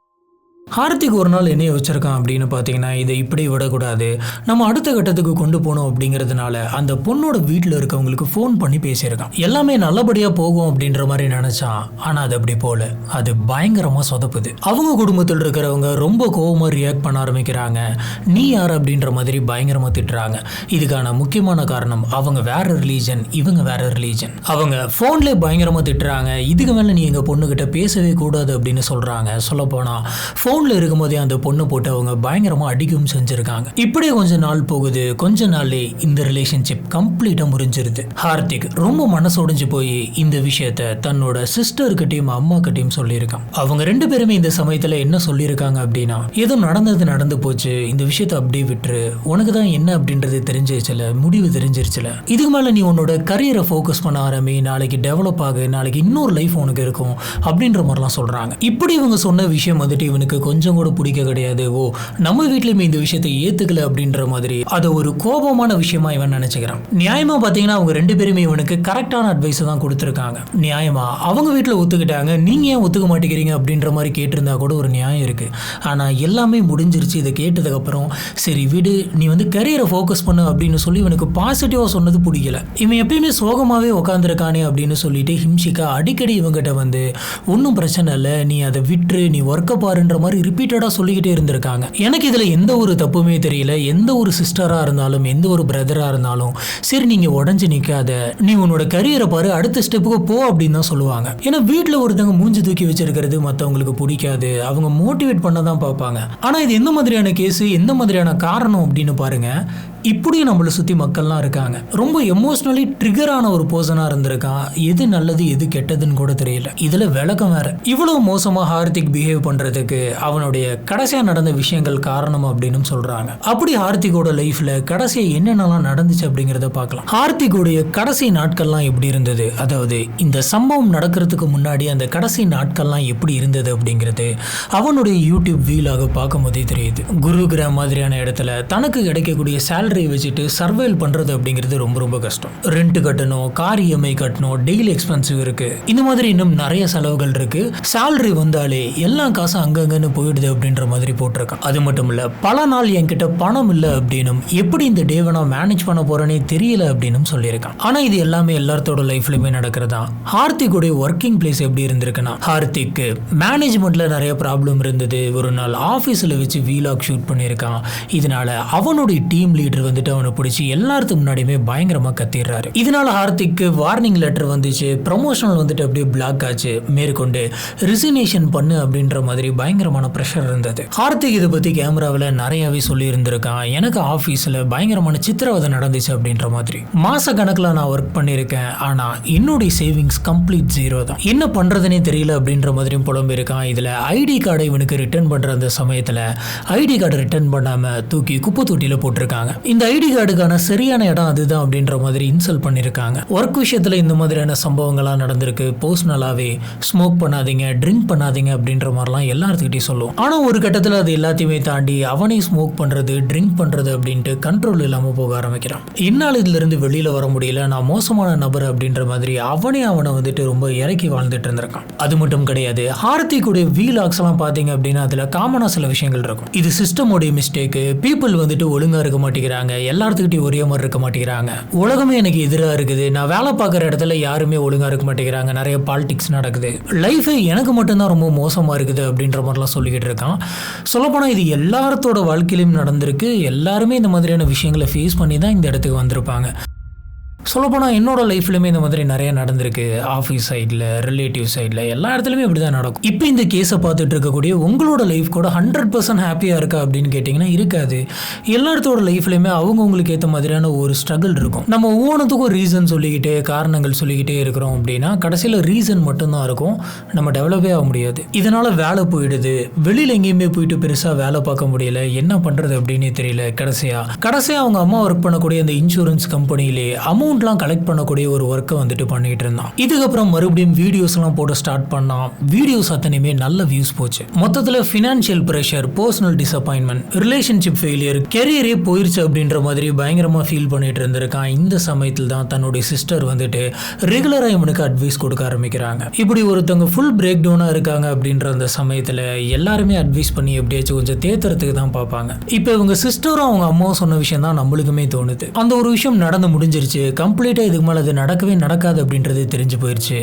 ஹார்த்திக் ஒரு நாள் என்ன யோசிச்சிருக்கான் அப்படின்னு பார்த்தீங்கன்னா, இதை இப்படி விடக்கூடாது, நம்ம அடுத்த கட்டத்துக்கு கொண்டு போகணும் அப்படிங்கிறதுனால அந்த பொண்ணோட வீட்டில் இருக்கவங்களுக்கு ஃபோன் பண்ணி பேசியிருக்கான். எல்லாமே நல்லபடியாக போகும் அப்படின்ற மாதிரி நினச்சான். ஆனால் அது அப்படி போல, அது பயங்கரமாக சொதப்புது. அவங்க குடும்பத்தில் இருக்கிறவங்க ரொம்ப கோவமாக ரியாக்ட் பண்ண ஆரம்பிக்கிறாங்க. நீ யார் அப்படின்ற மாதிரி பயங்கரமாக திட்டுறாங்க. இதுக்கான முக்கியமான காரணம் அவங்க வேற ரிலீஜன், இவங்க வேற ரிலீஜன். அவங்க ஃபோன்லேயே பயங்கரமாக திட்டுறாங்க. இதுக்கு மேலே நீ எங்கள் பொண்ணுக்கிட்ட பேசவே கூடாது அப்படின்னு சொல்கிறாங்க. சொல்லப்போனால் ஃபோனில் இருக்கும்போதே அந்த பொண்ணு போட்டு அவங்க பயங்கரமாக அடிக்கவும் செஞ்சுருக்காங்க. இப்படியே கொஞ்ச நாள் போகுது. கொஞ்ச நாள்லே இந்த ரிலேஷன்ஷிப் கம்ப்ளீட்டாக முறிஞ்சிருது. ஹார்த்திக் ரொம்ப மனசொடைஞ்சு போய் இந்த விஷயத்த தன்னோட சிஸ்டர்கிட்டையும் அம்மா கிட்டையும் சொல்லியிருக்கான். அவங்க ரெண்டு பேருமே இந்த சமயத்தில் என்ன சொல்லியிருக்காங்க அப்படின்னா, ஏதோ நடந்து போச்சு, இந்த விஷயத்த அப்படியே விட்டுரு, உனக்கு தான் என்ன அப்படின்றது தெரிஞ்சிருச்சுல, முடிவு தெரிஞ்சிருச்சுல, இதுக்கு மேலே நீ உன்னோட கரியரை ஃபோக்கஸ் பண்ண ஆரம்பி, நாளைக்கு டெவலப் ஆகு, நாளைக்கு இன்னொரு லைஃப் உனக்கு இருக்கும் அப்படின்ற மாதிரிலாம் சொல்கிறாங்க. இப்படி இவங்க சொன்ன விஷயம் வந்துட்டு இவனுக்கு கொஞ்சம் கூட பிடிக்க கிடையாது. ஓ, நம்ம வீட்லயுமே இந்த விஷயத்தை ஏத்துக்கல அப்படின்ற மாதிரி அது ஒரு கோபமான விஷயமா இவன் நினைச்சுக்கிறான். நியாயமா பாத்தீங்கன்னா அவங்க ரெண்டு பேருமே இவனுக்கு கரெக்டான அட்வைஸ் தான் கொடுத்துருக்காங்க. நியாயமா அவங்க வீட்டில் ஒத்துக்கிட்டாங்க, நீங்க ஏன் ஒத்துக்க மாட்டேங்கிறீங்க அப்படின்ற மாதிரி கேட்டிருந்தா கூட ஒரு நியாயம் இருக்கு. ஆனா எல்லாமே முடிஞ்சிருச்சு. இதை கேட்டதுக்கு அப்புறம் சரி விடு, நீ வந்து கரியரை ஃபோக்கஸ் பண்ணு அப்படின்னு சொல்லி இவனுக்கு பாசிட்டிவா சொன்னது பிடிக்கல. இவன் எப்பயுமே சோகமாவே உட்காந்துருக்கானே அப்படின்னு சொல்லிட்டு ஹிம்ஷிகா அடிக்கடி இவங்கிட்ட வந்து ஒன்றும் பிரச்சனை இல்லை, நீ அதை விட்டுரு, நீ ஒர்க்க பாருன்ற மாதிரி ரிப்பீட்டடா சொல்லிக்கிட்டே இருந்திருக்காங்க. எனக்கு இதுல எந்த ஒரு தப்புமே தெரியல. எந்த ஒரு சிஸ்டரா இருந்தாலும், எந்த ஒரு பிரதரா இருந்தாலும் சரி, நீங்க உடஞ்சு நிக்காத, நீ உன்னோட கரியரை பாரு, அடுத்த ஸ்டெப்புக்கு போ அப்படின்னு தான் சொல்லுவாங்க. ஏன்னா வீட்டுல ஒருத்தவங்க மூஞ்சி தூக்கி வச்சிருக்கிறது மற்றவங்களுக்கு பிடிக்காது. அவங்க மோட்டிவேட் பண்ண தான் பார்ப்பாங்க. ஆனா இது எந்த மாதிரியான கேஸ், எந்த மாதிரியான காரணம் அப்படின்னு பாருங்க. இப்படியும் நம்மளை சுற்றி மக்கள்லாம் இருக்காங்க. ரொம்ப எமோஷ்னலி ட்ரிகரான ஒரு பர்சனாக இருந்திருக்கான். எது நல்லது எது கெட்டதுன்னு கூட தெரியல. இதில் விளக்கம் வேற. இவ்வளோ மோசமாக ஹார்த்திக் பிஹேவ் பண்ணுறதுக்கு அவனுடைய கடைசியாக நடந்த விஷயங்கள் காரணம் அப்படின்னு சொல்கிறாங்க. அப்படி ஹார்த்திகோட லைஃப்பில் கடைசியாக என்னென்னலாம் நடந்துச்சு அப்படிங்கிறத பார்க்கலாம். ஹார்த்திகோடைய கடைசி நாட்கள்லாம் எப்படி இருந்தது, அதாவது இந்த சம்பவம் நடக்கிறதுக்கு முன்னாடி அந்த கடைசி நாட்கள்லாம் எப்படி இருந்தது அப்படிங்கிறது அவனுடைய யூடியூப் வீலாக பார்க்கும் போதே தெரியுது. குருகிராம் மாதிரியான இடத்துல தனக்கு கிடைக்கக்கூடிய சேலரி வச்சுட்டு சர்வைவ் பண்றது அப்படிங்கிறது ரொம்ப ரொம்ப கஷ்டம். ரெண்ட் கட்டணும், கார் இஎம்ஐ கட்டணும், டெய்லி எக்ஸ்பென்சிவ் இருக்கு, இந்த மாதிரி இன்னும் நிறைய செலவுகள் இருக்கு. சேலரி வந்தாலே எல்லா காசும் அங்கங்கன்னு போயிடுது அப்படின்ற மாதிரி போட்டிருக்கான். அது மட்டும் இல்ல, பல நாள் என்கிட்ட பணம் இல்லை அப்படின்னும், எப்படி இந்த டேவை நான் மேனேஜ் பண்ண போறேனே தெரியல அப்படின்னு சொல்லியிருக்கான். ஆனா இது எல்லாமே எல்லாத்தோட லைஃப்லயுமே நடக்கிறதா. ஹார்த்திக்குடைய ஒர்க்கிங் பிளேஸ் எப்படி இருந்திருக்குன்னா, ஹார்த்திக்கு மேனேஜ்மெண்ட்ல நிறைய ப்ராப்ளம் இருந்தது. ஒரு நாள் ஆஃபீஸில் வச்சு வீலாக் ஷூட் பண்ணியிருக்கான். இதனால அவனுடைய டீம் லீடர் வந்துட்டு அவனை பிடிச்சி எல்லாத்துக்கு முன்னாடியுமே பயங்கரமாக கத்திடுறாரு. இதனால ஹார்த்திக்கு வார்னிங் லெட்டர் வந்துச்சு, ப்ரமோஷனல் வந்துட்டு அப்படியே பிளாக் ஆச்சு, மேற்கொண்டு ரிசிக்னேஷன் பண்ணு அப்படின்ற மாதிரி பயங்கரமான ப்ரெஷர் இருந்தது. ஹார்த்திக் இதை பற்றி கேமராவில் நிறையாவே சொல்லி இருந்திருக்கான். எனக்கு ஆஃபீஸில் பயங்கரமான சித்திரவதை நடந்துச்சு அப்படின்ற மாதிரி. மாச கணக்கில் நான் ஒர்க் பண்ணியிருக்கேன், ஆனால் என்னுடைய சேவிங்ஸ் கம்ப்ளீட் ஜீரோ தான், என்ன பண்ணுறதுனே தெரியல அப்படின்ற மாதிரியும் புலம்பிருக்கான். இதில் ஐடி கார்டை இவனுக்கு ரிட்டர்ன் பண்ணுற அந்த சமயத்தில் ஐடி கார்டை ரிட்டர்ன் பண்ணாமல் தூக்கி குப்பை தொட்டியில் போட்டிருக்காங்க. இந்த ஐடி கார்டுக்கான சரியான இடம் அதுதான் அப்படின்ற மாதிரி இன்சல்ட் பண்ணியிருக்காங்க. ஒர்க் விஷயத்தில் இந்த மாதிரியான சம்பவங்கள்லாம் நடந்திருக்கு. பர்சனலாகவே ஸ்மோக் பண்ணாதீங்க, ட்ரிங்க் பண்ணாதீங்க அப்படின்ற மாதிரிலாம் எல்லாத்துக்கிட்டையும் சொல்லுவோம். ஆனால் ஒரு கட்டத்தில் அது எல்லாத்தையுமே தாண்டி அவனே ஸ்மோக் பண்ணுறது, ட்ரிங்க் பண்ணுறது அப்படின்ட்டு கண்ட்ரோல் இல்லாமல் போக ஆரம்பிக்கிறான். என்னால் இதிலிருந்து வெளியில் வர முடியல, நான் மோசமான நபர் அப்படின்ற மாதிரி அவனை வந்துட்டு ரொம்ப இறக்கி வாழ்ந்துட்டு இருந்திருக்கான். அது மட்டும் கிடையாது, ஹார்த்திக்குடைய வீலாக்ஸ் எல்லாம் பார்த்தீங்க அப்படின்னா அதில் காமனாக சில விஷயங்கள் இருக்கும். இது சிஸ்டமோடைய மிஸ்டேக்கு, பீப்புள் வந்துட்டு ஒழுங்காக இருக்க மாட்டேங்கிறாங்க, எல்லாத்துக்கிட்டையும் ஒரே மாதிரி இருக்க மாட்டேங்கிறாங்க, உலகமே எனக்கு எதிராக இருக்குது, நான் வேலை பார்க்குற இடத்துல யாருமே ஒழுங்காக இருக்க மாட்டேங்கிறாங்க, நிறைய பாலிடிக்ஸ் நடக்குது, லைஃபே எனக்கு மட்டும்தான் ரொம்ப மோசமாக இருக்குது அப்படின்ற மாதிரிலாம் சொல்லிக்கிட்டு இருக்கான். சொல்லப்போனால் இது எல்லாத்தோட வாழ்க்கையிலும் நடந்திருக்கு. எல்லாருமே இந்த மாதிரியான விஷயங்களை ஃபேஸ் பண்ணி தான் இந்த இடத்துக்கு வந்திருப்பாங்க. சொல்லப்போனால் என்னோட லைஃப்லையுமே இந்த மாதிரி நிறைய நடந்திருக்கு. ஆஃபீஸ் சைடில், ரிலேட்டிவ் சைடில், எல்லா இடத்துலையுமே இப்படி தான் நடக்கும். இப்போ இந்த கேஸை பார்த்துட்டு இருக்கக்கூடிய உங்களோட லைஃப் கூட 100% ஹாப்பியாக இருக்கா அப்படின்னு கேட்டிங்கன்னா இருக்காது. எல்லாத்தோட லைஃப்லையுமே அவங்கவுங்களுக்கு ஏற்ற மாதிரியான ஒரு ஸ்ட்ரகிள் இருக்கும். நம்ம ஒவ்வொன்றுத்துக்கும் ரீசன் சொல்லிக்கிட்டே, காரணங்கள் சொல்லிக்கிட்டே இருக்கிறோம் அப்படின்னா கடைசியில் ரீசன் மட்டும்தான் இருக்கும், நம்ம டெவலப்பே ஆக முடியாது. இதனால் வேலை போயிடுது, வெளியில் எங்கேயுமே போயிட்டு பெருசாக வேலை பார்க்க முடியல, என்ன பண்ணுறது அப்படின்னே தெரியல. கடைசியாக அவங்க அம்மா ஒர்க் பண்ணக்கூடிய அந்த இன்சூரன்ஸ் கம்பெனிலே அமௌண்ட்லாம் கலெக்ட் பண்ணக்கூடிய ஒரு ஒர்க்கை வந்துட்டு பண்ணிட்டு இருந்தான். இதுக்கப்புறம் மறுபடியும் வீடியோஸ்லாம் போட ஸ்டார்ட் பண்ணான். வீடியோஸ் அத்தனையுமே நல்ல வியூஸ் போச்சு. மொத்தத்தில் financial pressure, personal disappointment, relationship failure, கெரியரே போயிருச்சு அப்படின்ற மாதிரி பயங்கரமாக ஃபீல் பண்ணிட்டு இருந்திருக்கான். இந்த சமயத்தில் தான் தன்னுடைய சிஸ்டர் வந்துட்டு ரெகுலராக இவனுக்கு அட்வைஸ் கொடுக்க ஆரம்பிக்கிறாங்க. இப்படி ஒருத்தவங்க ஃபுல் பிரேக் டவுனாக இருக்காங்க அப்படின்ற அந்த சமயத்தில் எல்லாருமே அட்வைஸ் பண்ணி எப்படியாச்சும் கொஞ்சம் தேத்துறதுக்கு தான் பார்ப்பாங்க. இப்போ இவங்க சிஸ்டரும் அவங்க அம்மாவும் சொன்ன விஷயம் தான் நம்மளுக்குமே தோணுது. அந்த ஒரு விஷயம் நடந்து முடிஞ்சிருச்சு, கம்ப்ளீட்டாக இதுக்கு மேலே அது நடக்கவே நடக்காது அப்படின்றது தெரிஞ்சு போயிடுச்சு.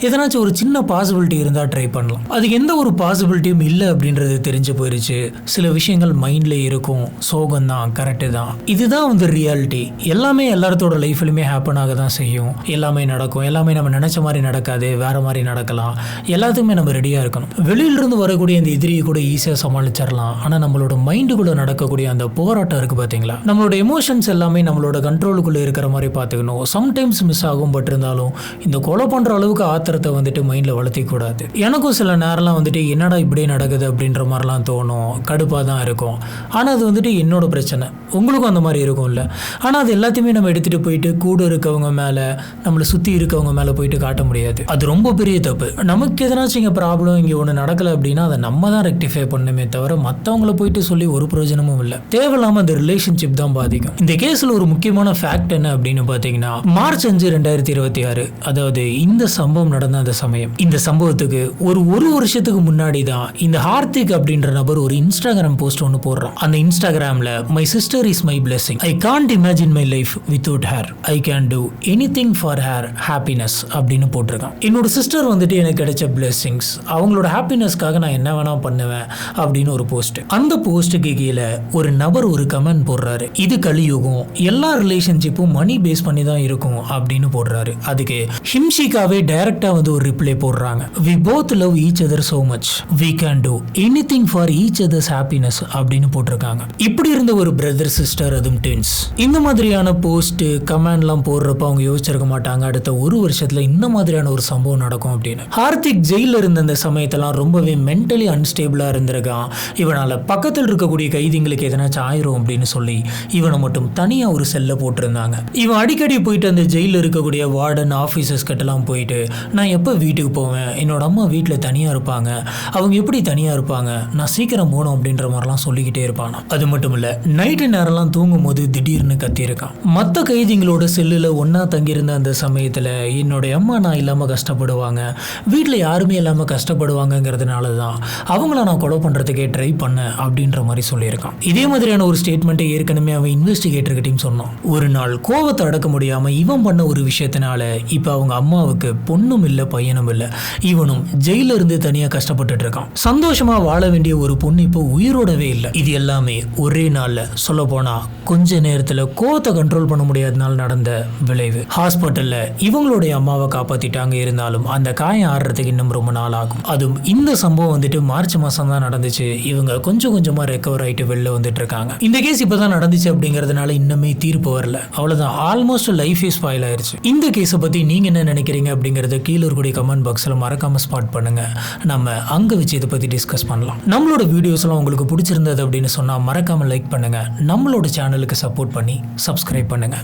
எதனாச்சும் ஒரு சின்ன பாசிபிலிட்டி இருந்தால் ட்ரை பண்ணலாம். அதுக்கு எந்த ஒரு பாசிபிலிட்டியும் இல்லை அப்படின்றது தெரிஞ்சு போயிடுச்சு. சில விஷயங்கள் மைண்டில் இருக்கும், சோகம் தான், கரெக்டு தான், இதுதான் வந்து ரியாலிட்டி. எல்லாமே எல்லாத்தோட லைஃப்லையுமே ஹேப்பன் ஆக தான் செய்யும். எல்லாமே நடக்கும், எல்லாமே நம்ம நினச்ச மாதிரி நடக்காது, வேறு மாதிரி நடக்கலாம். எல்லாத்துக்குமே நம்ம ரெடியாக இருக்கணும். வெளியிலிருந்து வரக்கூடிய அந்த எதிரியை கூட ஈஸியாக சமாளிச்சிடலாம். ஆனால் நம்மளோட மைண்டுக்குள்ளே நடக்கக்கூடிய அந்த போராட்டம் இருக்குது பார்த்தீங்களா, நம்மளோட எமோஷன்ஸ் எல்லாமே நம்மளோட கண்ட்ரோலுக்குள்ளே இருக்கிற மாதிரி பார்த்துக்கணும். சம்டைம்ஸ் மிஸ் ஆகும், பட் இருந்தாலும் இந்த கொலை பண்ணுற அளவுக்கு ஆத்திரத்தை வந்துட்டு மைண்டில் வளர்த்திக்க கூடாது. எனக்கும் சில நேரம்லாம் வந்துட்டு என்னடா இப்படியே நடக்குது அப்படின்ற மாதிரிலாம் தோணும், கடுப்பாக தான் இருக்கும். ஆனால் அது வந்துட்டு என்னோட பிரச்சனை, உங்களுக்கும் அந்த மாதிரி இருக்கும்ல. ஆனால் அது எல்லாத்தையுமே நம்ம எடுத்துகிட்டு போயிட்டு கூட இருக்கவங்க மேலே, நம்மளை சுற்றி இருக்கவங்க மேலே போயிட்டு காட்ட முடியாது. அது ரொம்ப பெரிய தப்பு. நமக்கு எதனாச்சும் இங்கே ப்ராப்ளம், இங்கே ஒன்று நடக்கலை அப்படின்னா அதை நம்ம தான் ரெக்டிஃபை பண்ணணுமே தவிர மற்றவங்கள போயிட்டு சொல்லி ஒரு பிரயோஜனமும் இல்லை. தேவையில்லாமல் அந்த ரிலேஷன்ஷிப் தான் பாதிக்கும். இந்த கேஸில் ஒரு முக்கியமான ஃபேக்ட் என்ன அப்படின்னு பார்த்தீங்கன்னா, மார்ச் 5, 2026, அதாவது இந்த சம்பவம் நடந்த அந்த சமயம், இந்த சம்பவத்துக்கு ஒரு வருஷத்துக்கு முன்னாடி தான் இந்த ஹார்த்திக் அப்படின்ற நபர் ஒரு இன்ஸ்டாகிராம் போஸ்ட் ஒன்று போடுறான். அந்த இன்ஸ்டாகிராம்ல my sister is my blessing, I can't imagine my life without her, I can do anything for her happiness அப்படின்னு போட்டிருக்கான். என்னோட சிஸ்டர் வந்துட்டு எனக்கு கிடைச்ச பிளெஸிங்ஸ், அவங்களோட ஹாப்பினஸ்க்காக நான் என்ன வேணா பண்ணுவேன் அப்படின்னு ஒரு போஸ்ட். அந்த போஸ்ட்டுக்கு கீழே ஒரு நபர் ஒரு கமெண்ட் போடுறாரு, இது கலியுகம், எல்லா ரிலேஷன்ஷிப்பும் மணி பேஸ் பண்ணி தான் இருக்கும் அப்படின்னு போடுறாரு. அதுக்கு ஹிம்ஷிகாவே டைரக்டா வந்து ஒரு ரிப்ளை போடுறாங்க, we both love each other so much, we can do anything for each other's happiness அப்படின்னு போட்டிருக்காங்க. இப்படி இருந்த ஒரு பிரதர் சிஸ்டர், அதுவும் ட்வின்ஸ். இந்த மாதிரியான போஸ்ட் கமெண்ட்லாம் போடுறப்ப அவங்க யோசிச்சிருக்க மாட்டாங்க அடுத்த ஒரு வருஷத்துல இந்த மாதிரியான ஒரு சம்பவம் நடக்கும் அப்படின்னு. ஹார்த்திக் ஜெயில இருந்த அந்த சமயத்தெல்லாம் ரொம்பவே மென்டலி அன்ஸ்டேபிளா இருந்திருக்கான். இவனால பக்கத்தில் இருக்கக்கூடிய கைதிங்களுக்கு எதனாச்சும் ஆயிரும் அப்படின்னு சொல்லி இவனை மட்டும் தனியா ஒரு செல்ல போட்டிருந்தாங்க. இவன் அடிக்கடி போயிட்டு அந்த ஜெயிலில் இருக்கக்கூடிய வார்டன் ஆஃபீஸர்ஸ் கிட்டலாம் போயிட்டு, நான் எப்போ வீட்டுக்கு போவேன், என்னோட அம்மா வீட்டில் தனியாக இருப்பாங்க, அவங்க எப்படி தனியாக இருப்பாங்க, நான் சீக்கிரம் போகணும் அப்படின்ற மாதிரிலாம் சொல்லிக்கிட்டே இருப்பான். அது மட்டும் இல்லை, நைட்டு நேரம்லாம் தூங்கும் போது திடீர்னு கத்தியிருக்கான். மற்ற கைதிங்களோட செல்லில் ஒன்றா தங்கியிருந்த அந்த சமயத்தில் என்னுடைய அம்மா நான் இல்லாமல் கஷ்டப்படுவாங்க, வீட்டில் யாருமே இல்லாமல் கஷ்டப்படுவாங்கங்கிறதுனால தான் அவங்கள நான் கொலை பண்ணுறதுக்கே ட்ரை பண்ணேன் அப்படின்ற மாதிரி சொல்லியிருக்கான். இதே மாதிரியான ஒரு ஸ்டேட்மெண்ட்டை ஏற்கனவே அவன் இன்வெஸ்டிகேட்டர்கிட்டையும் சொன்னான். ஒரு நாள் கோவத்தை அடக்க முடியாம இவன் பண்ண ஒரு விஷயத்தினால இப்ப அவங்க அம்மாவுக்கு பொண்ணும் இல்ல பையனும் இல்ல. இவனும் ஜெயில இருந்து தனியா கஷ்டப்பட்டுட்டு இருக்கான். சந்தோஷமா வாழ வேண்டிய ஒரு பொண்ணு இப்போ உயிரோடவே இல்லை. இது எல்லாமே ஒரே நாள்ல, சொல்ல போனா கொஞ்ச நேரத்துல கோவத்தை கண்ட்ரோல் பண்ண முடியாதனால நடந்த விளைவு. ஹாஸ்பிட்டல்ல இவங்களுடைய அம்மாவை காப்பாத்திட்டாங்க. இருந்தாலும் அந்த காயம் ஆடுறதுக்கு இன்னும் ரொம்ப நாள் ஆகும். அதுவும் இந்த சம்பவம் வந்துட்டு மார்ச் மாசம் தான் நடந்துச்சு. இவங்க கொஞ்சம் கொஞ்சமா ரெக்கவர் ஆயிட்டு வெளில வந்துட்டு இருக்காங்க. இந்த கேஸ் இப்பதான் நடந்துச்சு அப்படிங்கறதுனால இன்னுமே தீர்ப்பு வரல. அவ்வளவுதான், ஆல்மோஸ்ட் லைஃபே ஸ்பாயில் ஆயிருச்சு. இந்த கேஸை பத்தி நீங்க என்ன நினைக்கிறீங்க அப்படிங்கறத கீழே இருக்கக்கூடிய கமெண்ட் பாக்ஸ்ல மறக்காம ஸ்பாட் பண்ணுங்க. நம்ம அங்க வச்சு இதை பத்தி டிஸ்கஸ் பண்ணலாம். நம்மளோட வீடியோஸ் எல்லாம் உங்களுக்கு பிடிச்சிருந்தது அப்படின்னு சொன்னா மறக்காம லைக் பண்ணுங்க. நம்மளோட சேனலுக்கு சப்போர்ட் பண்ணி சப்ஸ்கிரைப் பண்ணுங்க.